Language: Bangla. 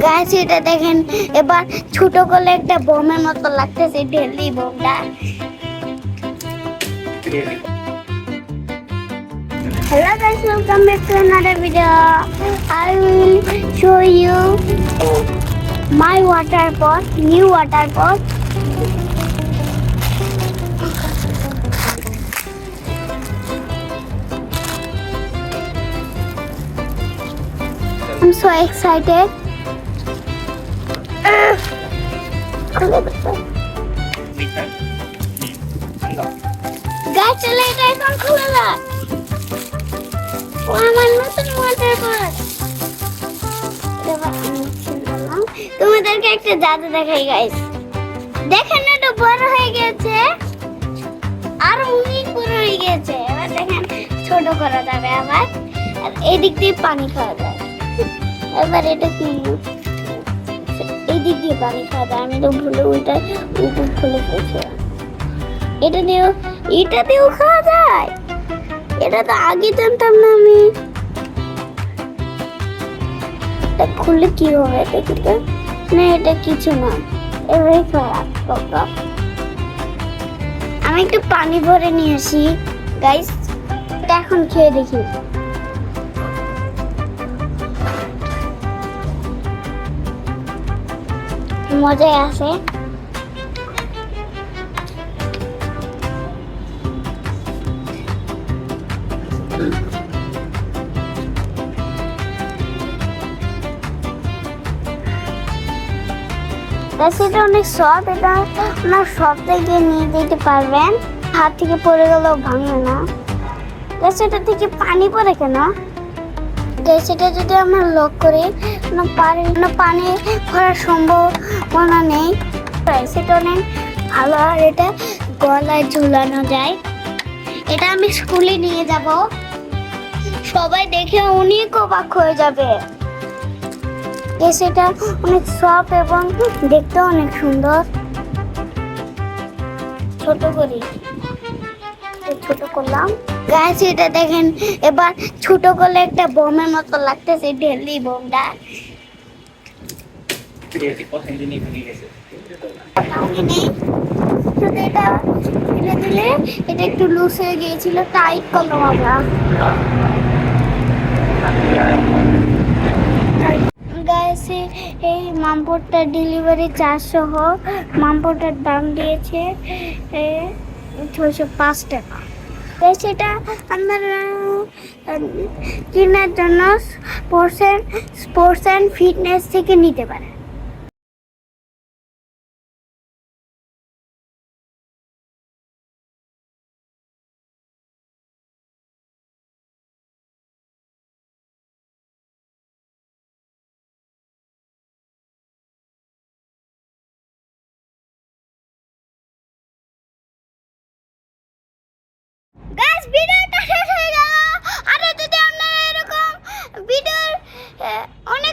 গাইস এটা দেখেন এবার ছোট করলে একটা বোমের মতো লাগতেছে ঢেলি বোমটা। Hello guys, welcome back to another video. I will show you my water pot, new water pot. I'm so excited. Guys, চলে এটা এখন খুলে দাও। ও আমার নতুন ওয়াটার পট। তোমাদেরকে একটা জাদু দেখাই গাইস। দেখেন এটা বড় হয়ে গেছে আর অনেক বড় হয়ে গেছে। এবার দেখেন ছোট করা যাবে আবার, আর এদিক দিয়ে পানি খাওয়া যায়। এবার এটা কি এই দিক দিয়ে পানি খাওয়া যায়, আমি তো ভুলে উল্টো খুলে ফেলছি। এটা দিয়েও খাওয়া যায়, এটা তো আগে জানতাম না আমি। এটা খুললে কি হবে দেখতে না, এটা কিছু না, এবারে খারাপ। আমি একটু পানি ভরে নিয়ে আসি গাইস, এটা এখন খেয়ে দেখি। মজাই আছে। এটা অনেক সফট, এটা আপনার সব থেকে নিয়ে যেতে পারবেন, হাত থেকে পড়ে গেলেও ভাঙবে না। এটা থেকে পানি পড়ে কেন? সেটা যদি আমরা লক করি পানি পড়ার সম্ভাবনা নেই। সেটা অনেক ভালো, আর এটা গলায় ঝুলানো যায়। এটা আমি স্কুলে নিয়ে যাব, সবাই দেখে অনেক অবাক হয়ে যাবে। সেটা অনেক সফট এবং দেখতে অনেক সুন্দর। ছোট করলাম গাইস, এটা দেখেন এবার ছোট করলে একটা বোমের মতো লাগতেছে ঢেলি বোমটা। এটা ছেড়ে দিলে এটা একটু লুজ হয়ে গিয়েছিল, টাইট করলাম আমরা। গাইস এই মামপটটা ডেলিভারি চার্জ সহ মামপটটার দাম দিয়েছে 605 টাকা। সেটা আপনারা কেনার জন্য স্পোর্টস অ্যান্ড ফিটনেস থেকে নিতে পারেন। গাইস ভিডিওটা শেষ হয়ে গেল। আর যদি আপনারা এরকম ভিডিও অনেক